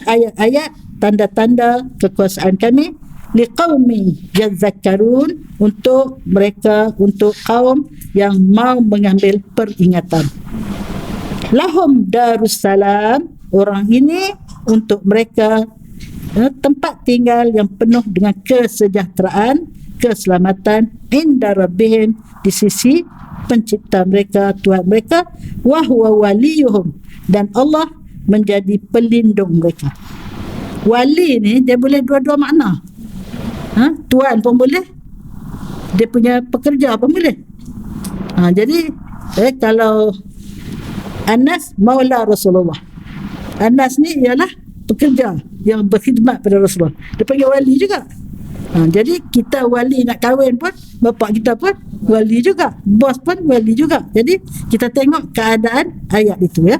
ayat-ayat tanda-tanda kekuasaan kami liqaumi yadhakkarun, untuk mereka, untuk kaum yang mau mengambil peringatan. Lahum darussalam, orang ini untuk mereka tempat tinggal yang penuh dengan kesejahteraan, keselamatan, inda rabbihim, di sisi pencipta mereka, Tuhan mereka, wa huwa waliyuhum, dan Allah menjadi pelindung mereka. Wali ni dia boleh dua-dua makna. Tuan pun boleh, dia punya pekerja pun boleh. Jadi kalau Anas maula Rasulullah, Anas ni ialah pekerja yang berkhidmat pada Rasulullah, dia panggil wali juga. Jadi kita wali nak kahwin pun, bapak kita pun wali juga, bos pun wali juga. Jadi kita tengok keadaan ayat itu, ya.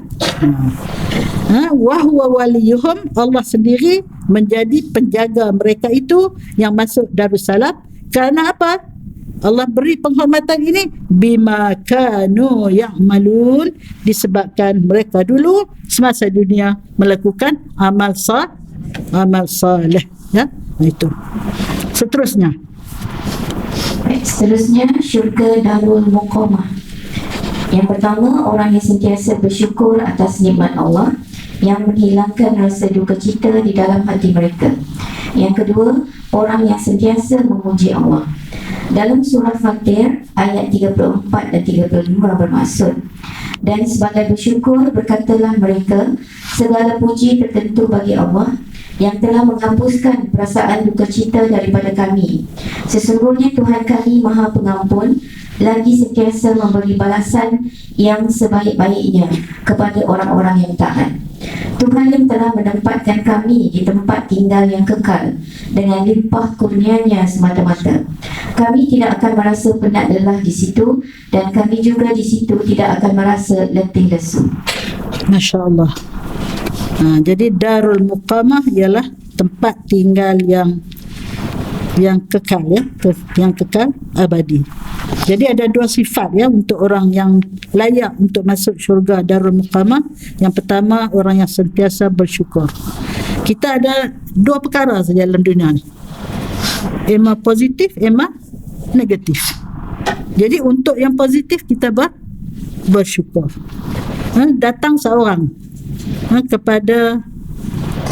Wa huwa waliyuhum, Allah sendiri menjadi penjaga mereka itu yang masuk Darussalam. Kerana apa? Allah beri penghormatan ini bima kanu ya'malun, disebabkan mereka dulu semasa dunia melakukan amal saleh, ya. Itu. Seterusnya syurga Darul Muqamah. Yang pertama, orang yang sentiasa bersyukur atas nikmat Allah yang menghilangkan rasa duka cita di dalam hati mereka. Yang kedua, orang yang sentiasa memuji Allah. Dalam surah Fatir ayat 34 dan 35 bermaksud, dan sebagai bersyukur berkatalah mereka, segala puji tertentu bagi Allah yang telah menghapuskan perasaan duka cita daripada kami. Sesungguhnya Tuhan kami Maha Pengampun, lagi sentiasa memberi balasan yang sebaik-baiknya kepada orang-orang yang taat. Tuhan yang telah menempatkan kami di tempat tinggal yang kekal dengan limpah kurnianya semata-mata. Kami tidak akan merasa penat lelah di situ, dan kami juga di situ tidak akan merasa letih lesu. Masya Allah. Jadi Darul Muqamah ialah tempat tinggal yang kekal, ya, yang kekal abadi. Jadi ada dua sifat, ya, untuk orang yang layak untuk masuk syurga Darul Muqamah. Yang pertama, orang yang sentiasa bersyukur. Kita ada dua perkara saja dalam dunia ni, ema positif, ema negatif. Jadi untuk yang positif kita bersyukur. Datang seorang kepada,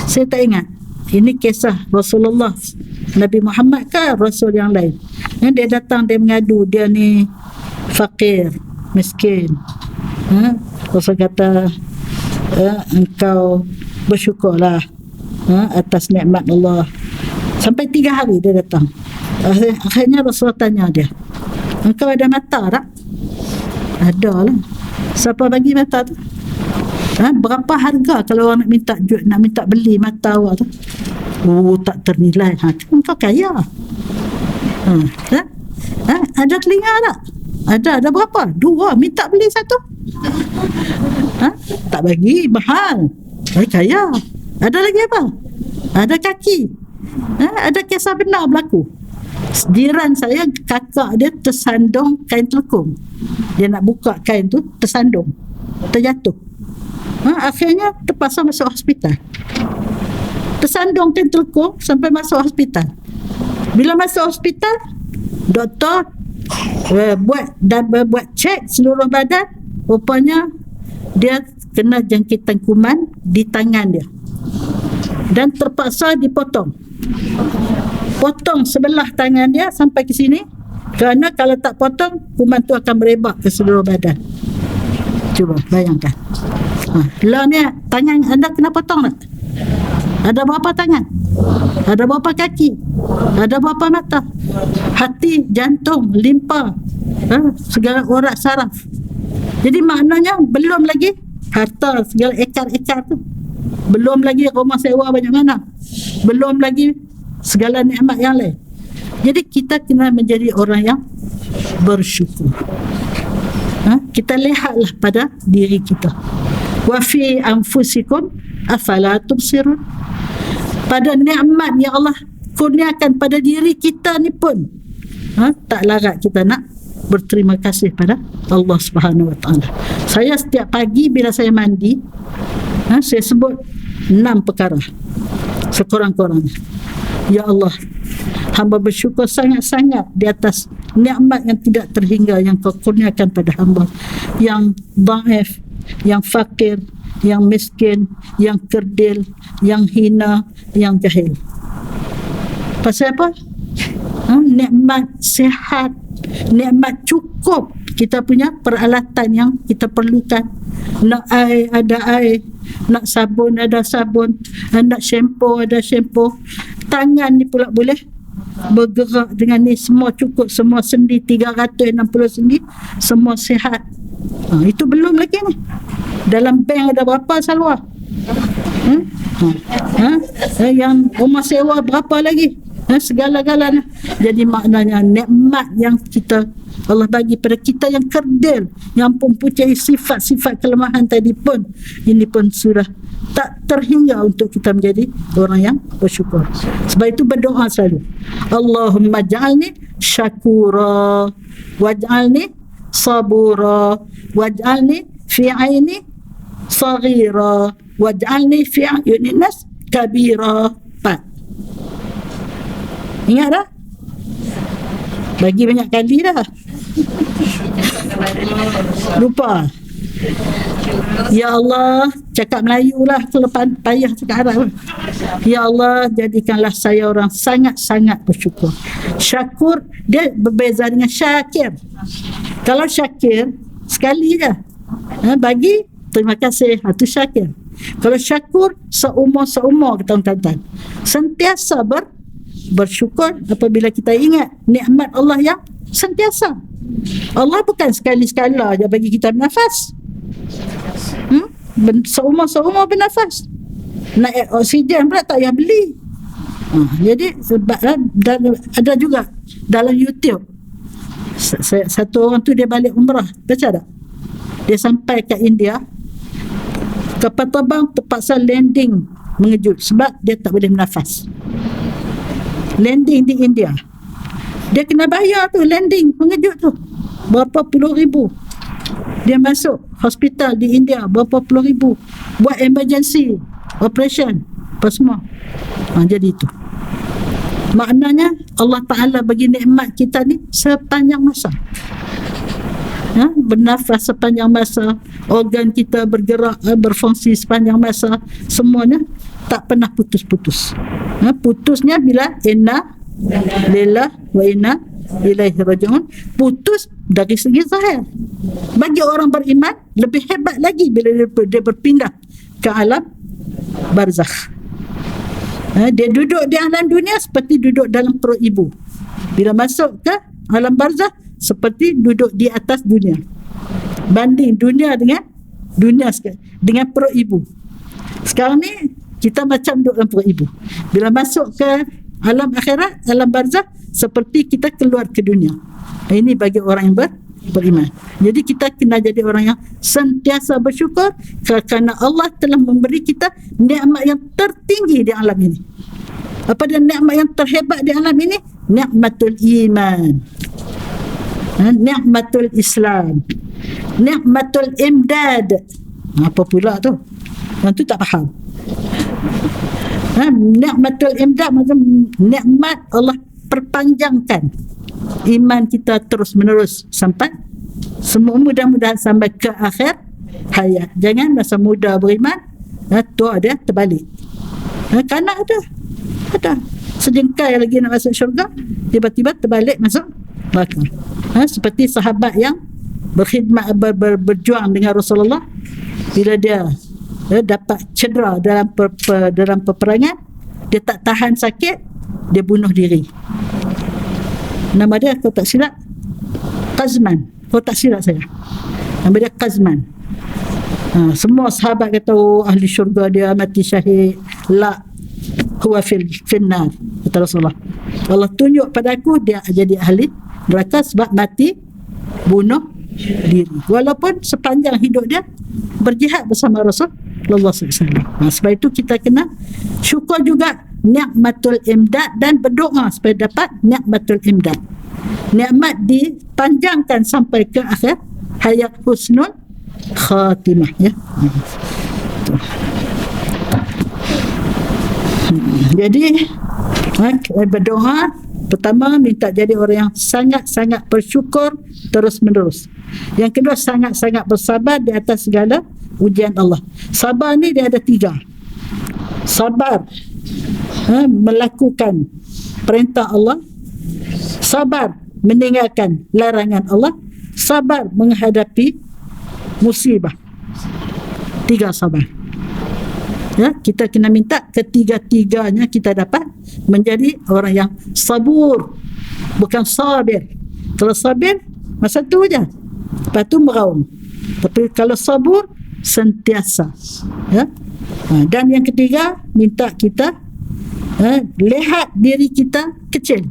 saya tak ingat ini kisah Rasulullah, Nabi Muhammad ke Rasul yang lain, dia datang, dia mengadu, dia ni fakir, miskin. Rasul kata, engkau bersyukurlah atas nikmat Allah. Sampai 3 hari dia datang. Akhirnya Rasulullah tanya dia, engkau ada mata tak? Ada lah. Siapa bagi mata tu? Berapa harga kalau orang nak minta beli mata awak tu? Oh, tak ternilai. Engkau kaya. Ada telinga tak? Ada berapa? 2, minta beli 1. Tak bagi, mahal. Kaya. Ada lagi apa? Ada kaki. Ada kisah benar berlaku. Jiran saya, kakak dia tersandung kain telekung. Dia nak buka kain tu, tersandung, terjatuh. Akhirnya terpaksa masuk hospital. Tersandung kain telekung sampai masuk hospital. Bila masuk hospital, doktor buat cek seluruh badan. Rupanya dia kena jangkitan kuman di tangan dia, dan terpaksa potong sebelah tangan dia sampai ke sini, kerana kalau tak potong, kuman tu akan merebak ke seluruh badan. Cuba bayangkan. Lah ni, tangan anda kena potong tak? Ada berapa tangan? Ada berapa kaki? Ada berapa mata? Hati, jantung, limpa, segala urat saraf. Jadi maknanya belum lagi harta, segala ekar-ekar tu. Belum lagi rumah sewa banyak mana. Belum lagi segala nikmat yang lain. Jadi kita kena menjadi orang yang bersyukur. Kita lihatlah pada diri kita. Wa fi anfusikum afala tubsirun. Pada nikmat yang Allah kurniakan pada diri kita ni pun tak larat kita nak berterima kasih pada Allah Subhanahu Wa Taala. Saya setiap pagi bila saya mandi, saya sebut 6 perkara sekurang-kurangnya. Ya Allah, hamba bersyukur sangat-sangat di atas nikmat yang tidak terhingga yang kau kurniakan pada hamba, yang dhaif, yang fakir, yang miskin, yang kerdil, yang hina, yang jahil. Pasal apa? Nikmat sihat, nikmat cukup, kita punya peralatan yang kita perlukan. Nak air, ada air. Nak sabun, ada sabun. Nak shampoo, ada shampoo. Tangan ni pula boleh bergerak dengan ni, semua cukup, semua sendi 360 sendi, semua sihat. Itu belum lagi ni. Dalam bank ada berapa salwa? Yang rumah sewa berapa lagi? Segala-galanya. Jadi maknanya nikmat yang Allah bagi pada kita yang kerdil, yang mempunyai sifat-sifat kelemahan tadi pun, ini pun sudah tak terhingga untuk kita menjadi orang yang bersyukur. Sebab itu berdoa selalu, Allahumma ja'alni syakura waj'alni sabura waj'alni fi aini saghira waj'alni fi ayunin nas kabira. Ingat dah? Bagi banyak kali dah. Lupa. Ya Allah, cakap Melayu lah, kalau payah cakap Arab. Ya Allah, jadikanlah saya orang sangat-sangat bersyukur. Syakur, dia berbeza dengan syakir. Kalau syakir, sekali je. Bagi, terima kasih, itu syakir. Kalau syakur, seumur-seumur tahun-tahun. Sentiasa bersyukur apabila kita ingat nikmat Allah yang sentiasa. Allah bukan sekali-sekala je bagi kita bernafas. Seumur-seumur bernafas. Nak oksigen pula tak payah beli. Jadi ada juga dalam YouTube, satu orang tu dia balik umrah, baca tak? Dia sampai ke India, kapal terbang terpaksa landing mengejut sebab dia tak boleh bernafas. Landing di India, dia kena bayar tu landing mengejut tu berapa puluh ribu. Dia masuk hospital di India berapa puluh ribu, buat emergency operation apa semua. Jadi itu maknanya Allah Ta'ala bagi nikmat kita ni sepanjang masa. Bernafas sepanjang masa, organ kita bergerak, berfungsi sepanjang masa, semuanya tak pernah putus-putus. Putusnya bila inna lillahi wa inna ilaihi raji'un, putus dari segi zahir. Bagi orang beriman lebih hebat lagi bila dia berpindah ke alam barzakh. Dia duduk di alam dunia seperti duduk dalam perut ibu. Bila masuk ke alam barzakh seperti duduk di atas dunia. Banding dunia dengan perut ibu. Sekarang ni kita macam duduk dalam perut ibu. Bila masuk ke alam akhirat, alam barzakh, seperti kita keluar ke dunia. Ini bagi orang yang beriman. Jadi kita kena jadi orang yang sentiasa bersyukur kerana Allah telah memberi kita nikmat yang tertinggi di alam ini. Apa dia nikmat yang terhebat di alam ini? Nikmatul iman, nikmatul Islam, nikmatul imdad. Apa pula tu? Yang tu tak faham. Nikmatul imdad macam nikmat Allah perpanjangkan iman kita terus menerus sampai semua, mudah-mudahan sampai ke akhir hayat. Jangan masa muda beriman, tua dia terbalik. Kerana ada sejengkai lagi nak masuk syurga, tiba-tiba terbalik masuk neraka. Seperti sahabat yang berkhidmat berjuang dengan Rasulullah, bila dia dapat cedera dalam peperangan, dia tak tahan sakit, dia bunuh diri. Nama dia, kalau tak silap, Qazman. Kalau tak silap saya, nama dia Qazman. Semua sahabat kata, oh, ahli syurga dia, mati syahid. La, huwa finnar, kata Rasulullah. Allah tunjuk pada aku dia jadi ahli neraka sebab mati bunuh diri, walaupun sepanjang hidup dia berjihad bersama Rasulullah SAW. Sebab itu kita kena syukur juga nikmatul imdad dan berdoa supaya dapat nikmatul imdad. nikmat dipanjangkan sampai ke akhir hayat, husnul khatimah, ya. Jadi berdoa pertama minta jadi orang yang sangat-sangat bersyukur terus menerus. Yang kedua sangat-sangat bersabar di atas segala ujian Allah. Sabar ni dia ada 3. Sabar melakukan perintah Allah, sabar meninggalkan larangan Allah, sabar menghadapi musibah. 3 sabar. Ya, kita kena minta ketiga-tiganya kita dapat menjadi orang yang sabur, bukan sabir. Kalau sabir masa tu je, lepas tu meraung. Tapi kalau sabur sentiasa, ya. Dan yang ketiga minta kita lihat diri kita kecil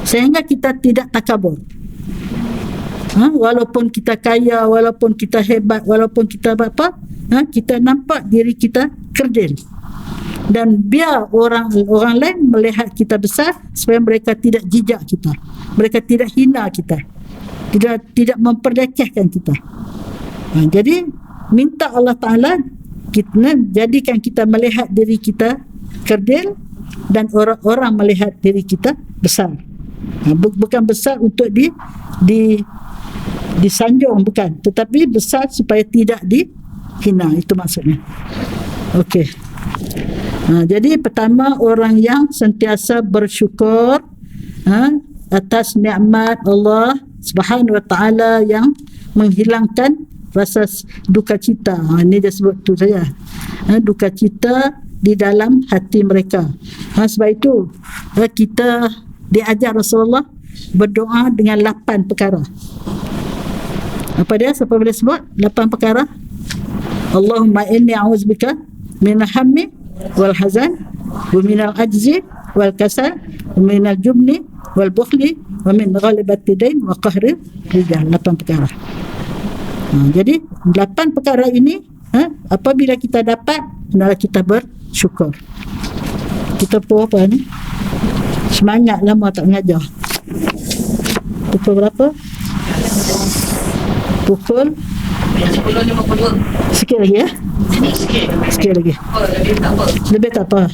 sehingga kita tidak takabur. Walaupun kita kaya, walaupun kita hebat, walaupun kita apa, kita nampak diri kita kerdil, dan biar orang lain melihat kita besar supaya mereka tidak jijak kita, mereka tidak hina kita, tidak memperdekahkan kita. Jadi minta Allah Ta'ala kita jadikan kita melihat diri kita kerdil dan orang-orang melihat diri kita besar. Bukan besar untuk disanjung, bukan, tetapi besar supaya tidak dihina, itu maksudnya. Okey. Jadi pertama orang yang sentiasa bersyukur atas nikmat Allah Subhanahu Wa Taala yang menghilangkan rasa duka cita. Ini dia sebut tu saya. Duka cita di dalam hati mereka. Sebab itu kita diajar Rasulullah berdoa dengan 8 perkara. Apa dia? Siapa boleh sebut 8 perkara? Allahumma inni a'udzubika minal hammi wal hazan wa minal ajzi wal kasal wa minal jubni wal bukhli wa min ghalibati dain wa qahri rijal. 8 perkara. Jadi 8 perkara ini apabila kita dapat, hendaklah kita bersyukur. Kita pukul apa ni? Semangat lama tak mengajar. Pukul berapa? Pukul 10.52. Sikit lagi, ya? Sikit lagi. Lebih tak apa.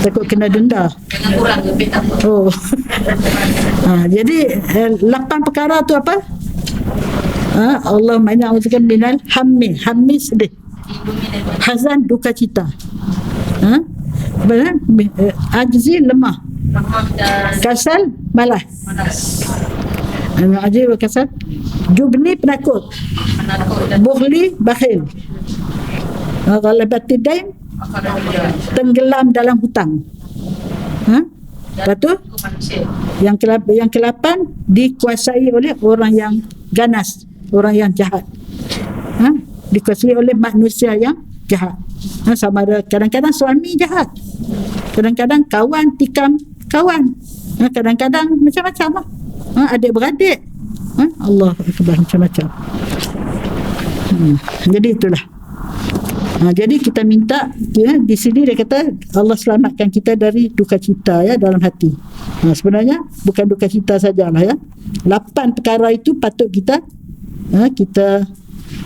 Takut kena denda. Jangan kurang, lebih tak apa. Oh. Jadi 8 perkara tu apa? Allahumma inni a'udzubika minal hammi. Hammi sedih. Hazan duka cita. Ajzi lemah. Kasal malas. Ajzi wa kasal. Jubni penakut. Bukhli bakhil. Ghalabati dain tenggelam dalam hutang. Lepas tu yang ke-8 dikuasai oleh orang yang ganas, orang yang jahat. Dikuasai oleh manusia yang jahat. Sama ada kadang-kadang suami jahat, kadang-kadang kawan tikam kawan, kadang-kadang macam-macam lah. Adik-beradik, Allah Akbar, macam-macam. Jadi itulah. Jadi kita minta, ya, di sini dia kata Allah selamatkan kita dari duka cita, ya, dalam hati. Sebenarnya bukan duka cita sajalah, ya. 8 perkara itu patut kita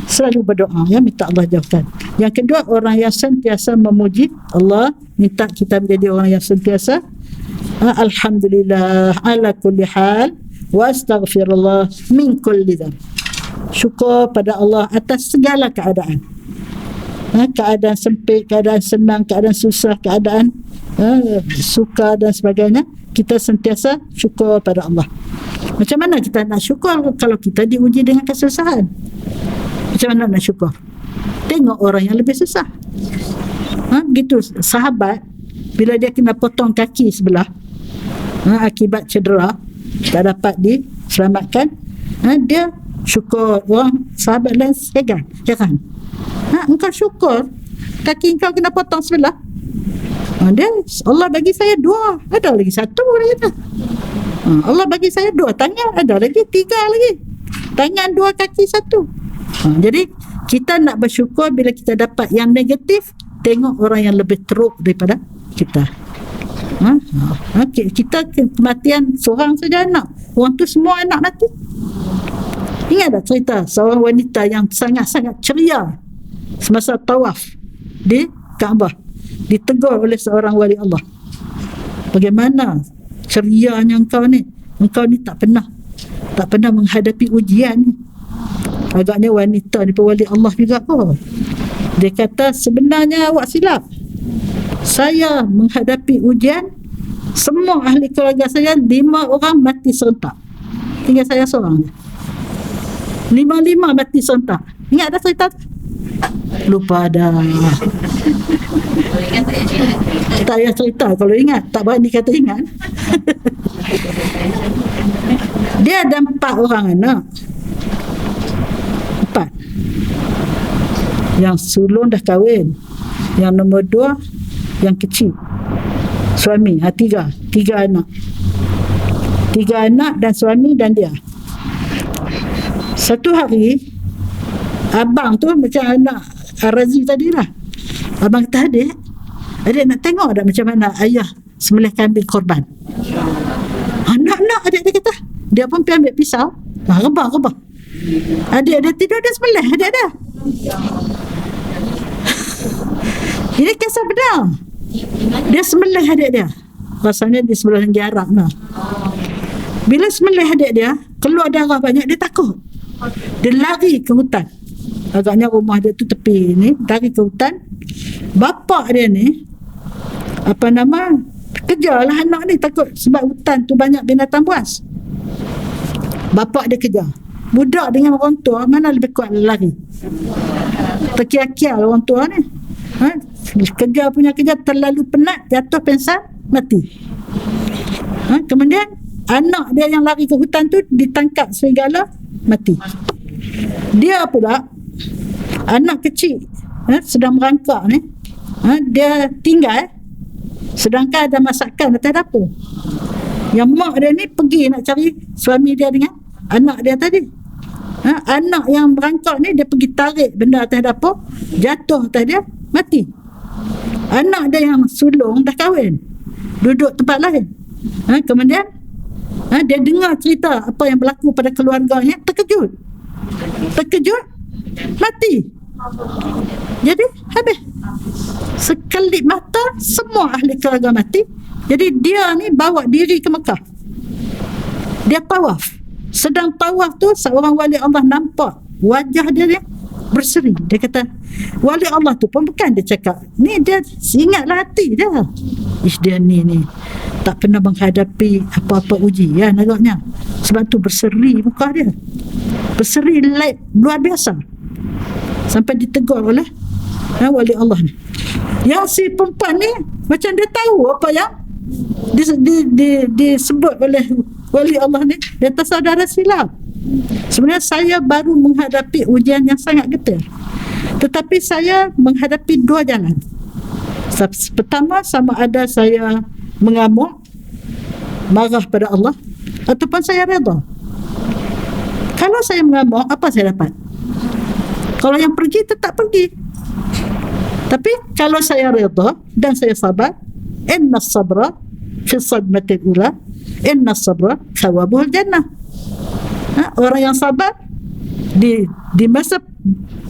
selalu berdoa, ya, minta Allah jauhkan. Yang kedua, orang yang sentiasa memuji Allah, minta kita menjadi orang yang sentiasa alhamdulillah ala kulli hal wa astaghfirullah min kulli dzamb. Syukur pada Allah atas segala keadaan. Keadaan sempit, keadaan senang, keadaan susah, keadaan suka dan sebagainya, kita sentiasa syukur pada Allah. Macam mana kita nak syukur kalau kita diuji dengan kesusahan? Macam mana nak syukur? Tengok orang yang lebih susah. Gitu sahabat, bila dia kena potong kaki sebelah akibat cedera, tak dapat diselamatkan, dia syukur. Orang sahabat lain heran. Engkau syukur kaki engkau kena potong sebelah. Dia, Allah bagi saya 2, ada lagi 1 dia kata. Allah bagi saya 2 tangan, ada lagi 3 lagi. Tangan 2, kaki 1. Jadi kita nak bersyukur bila kita dapat yang negatif, tengok orang yang lebih teruk daripada kita. Kita kematian seorang saja anak, orang tu semua anak mati. Ingat tak cerita seorang wanita yang sangat-sangat ceria semasa tawaf di Kaabah, ditegur oleh seorang wali Allah. Bagaimana cerianya engkau ni tak pernah menghadapi ujian ni. Agaknya wanita ni wali Allah juga kot. Dia kata, sebenarnya awak silap. Saya menghadapi ujian, semua ahli keluarga saya 5 orang mati serentak, tinggal saya seorang. 5 mati serentak. Ingat dah cerita tu? Lupa dah. Tak payah cerita kalau ingat. Tak berani kata ingat. Dia ada 4 orang anak. 4. Yang sulung dah kahwin. Yang nombor 2 yang kecil, suami. 3 anak. 3 anak dan suami dan dia. Satu hari, abang tu macam anak Razi tadi lah. Abang kata, adik nak tengok tak macam mana ayah sembelih kambing korban. Anak-anak adik dia kata. Dia pun pergi ambil pisau. Rebah. Adik dia tidur, dia sembelih adik dia. Ini kisah benar. Dia sembelih adik dia. Rasanya dia sembelih yang jarak lah. Bila sembelih adik dia, keluar darah banyak, dia takut. Dia lari ke hutan. Agaknya rumah dia tu tepi ni. Lari ke hutan. Bapak dia ni, kejarlah anak ni, takut sebab hutan tu banyak binatang buas. Bapak dia kejar. Budak dengan orang tua, mana lebih kuat lari? Terkial-kial orang tua ni. Kejar, terlalu penat, jatuh pingsan, mati. Kemudian anak dia yang lari ke hutan tu ditangkap serigala, mati. Dia pula anak kecil, sedang merangkak ni, dia tinggal, sedangkan ada masakan atas dapur. Yang mak dia ni pergi nak cari suami dia dengan anak dia tadi. Anak yang merangkak ni, dia pergi tarik benda atas dapur, jatuh atas dia, mati. Anak dia yang sulung dah kahwin, duduk tempat lain. Kemudian dia dengar cerita apa yang berlaku pada keluarganya, terkejut, mati. Jadi habis, sekelip mata semua ahli keluarga mati. Jadi dia ni bawa diri ke Mekah. Dia tawaf. Sedang tawaf tu, seorang wali Allah nampak wajah dia ni berseri. Dia kata, wali Allah tu pun bukan dia cakap ni, dia ingatlah hati dia. Dia ni tak pernah menghadapi apa-apa ujian agaknya. Sebab tu berseri muka dia. Berseri luar biasa. Sampai ditegur oleh wali Allah ni. Yang si perempuan ni macam dia tahu apa yang disebut oleh wali Allah ni. Dia tak saudara silap. Sebenarnya saya baru menghadapi ujian yang sangat getir. Tetapi saya menghadapi 2 jalan. Pertama, sama ada saya mengamuk, marah pada Allah, ataupun saya redha. Kalau saya mengamuk, apa saya dapat? Kalau yang pergi, tetap pergi. Tapi kalau saya redha dan saya sabar, inna sabra fi sadmatil ula, inna sabra thawabul jannah. Orang yang sabar di masa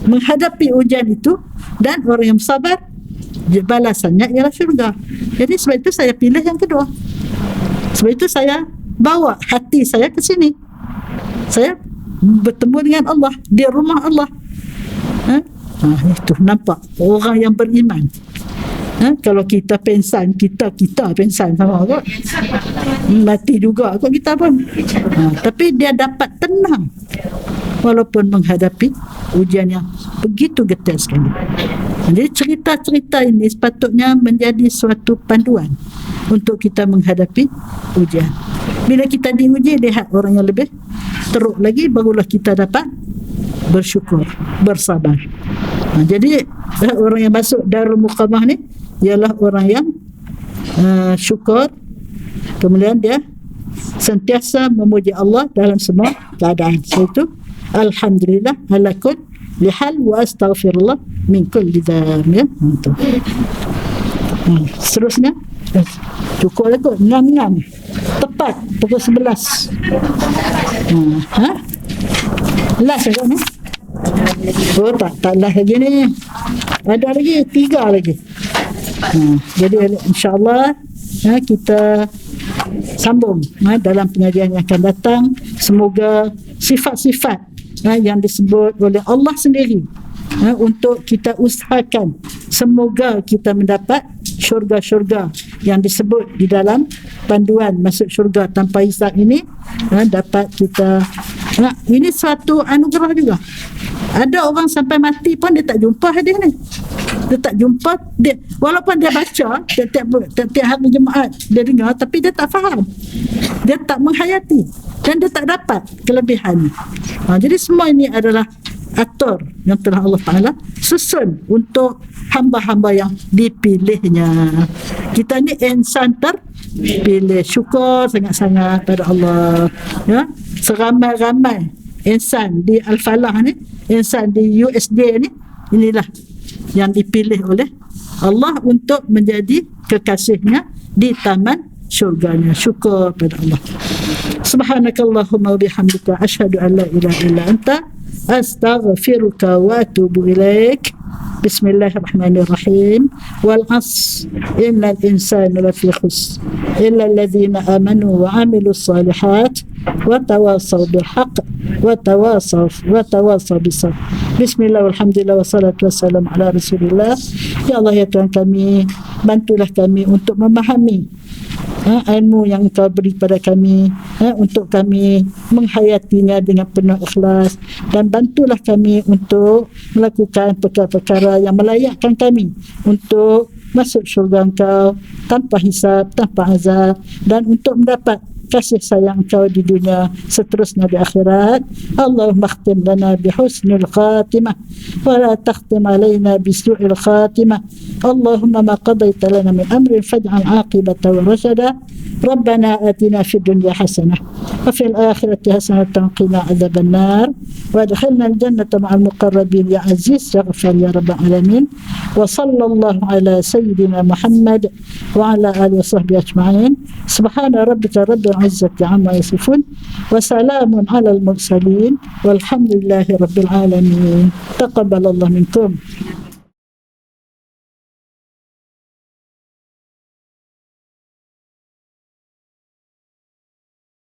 menghadapi ujian itu, dan orang yang sabar balasannya ialah syurga. Jadi sebab itu saya pilih yang kedua. Sebab itu saya bawa hati saya ke sini. Saya bertemu dengan Allah di rumah Allah. Itu nampak orang yang beriman. Kalau kita pensan, kita pensan sama kot, mati juga kot kita pun. Tapi dia dapat tenang walaupun menghadapi ujian yang begitu getir sekali. Jadi cerita-cerita ini sepatutnya menjadi suatu panduan untuk kita menghadapi ujian. Bila kita diuji, lihat orang yang lebih teruk lagi, barulah kita dapat bersyukur, bersabar. Jadi orang yang masuk Darul Muqamah ni ialah orang yang syukur, kemudian dia sentiasa memuji Allah dalam semua keadaan. Itu alhamdulillah ala kulli hal wa astaghfirullah min kulli dzam. Seterusnya Cukup lah kot, ngam-ngam. Tepat pukul 11. Ha? Last lah kot ni. Oh tak last lagi ni. Ada lagi 3 lagi. Jadi insyaAllah kita sambung dalam pengajian yang akan datang. Semoga sifat-sifat yang disebut oleh Allah sendiri untuk kita usahakan, semoga kita mendapat syurga-syurga yang disebut di dalam panduan masuk syurga tanpa hisab ini, dapat kita ini suatu anugerah juga. Ada orang sampai mati pun dia tak jumpa hadis ni, dia tak jumpa dia, walaupun dia baca tiap hari Jumaat dia dengar, tapi dia tak faham, dia tak menghayati dan dia tak dapat kelebihan. Jadi semua ini adalah atur yang telah Allah Ta'ala susun untuk hamba-hamba yang dipilihnya. Kita ni insan terpilih, syukur sangat-sangat pada Allah ya. Seramai-ramai insan di Al-Falah ni, insan di USJ ni, inilah yang dipilih oleh Allah untuk menjadi kekasihnya di taman syurganya. Syukur pada Allah. Subhanakallahumma wa bihamdika asyhadu an la ilaha illa anta astaghfiruka wa atubu ilaik. Bismillahirrahmanirrahim. Wal 'asr innal insana lafi khusr illa alladhina amanu wa 'amilus salihat wa tawasaw bil haqq wa tawasaw bis sabr. Bismillah walhamdulillah wassalatu wassalamu ala Rasulillah. Ya Allah ya Tuhan kami, bantulah kami untuk memahami ilmu yang Kau beri pada kami, untuk kami menghayatinya dengan penuh ikhlas, dan bantulah kami untuk melakukan perkara-perkara yang melayakkan kami untuk masuk syurga Engkau tanpa hisab, tanpa azab, dan untuk mendapat kasih sayang Engkau di dunia, seterusnya di akhirat. Allahumma khtim lana bihusnil khatimah wa la takhtim alaina bisu'il khatimah. Allahumma ma qadaita lana min amrin faj'al aqibata wa rashada. Rabbana atina fid dunya hasanah wa fil akhirati hasanatan wa qina adzaban nar wa adkhilna al-jannata ma'al muqarrabin ya aziz ya ghafar ya rabbal alamin. Wa sallallahu ala sayyidina Muhammad wa ala alihi wa sahbihi ajma'in. Subhana rabbika rabbil izzati amma yasifun wa salamun ala al-mursalin walhamdulillahi rabbil alamin. Taqabbalallahu minkum.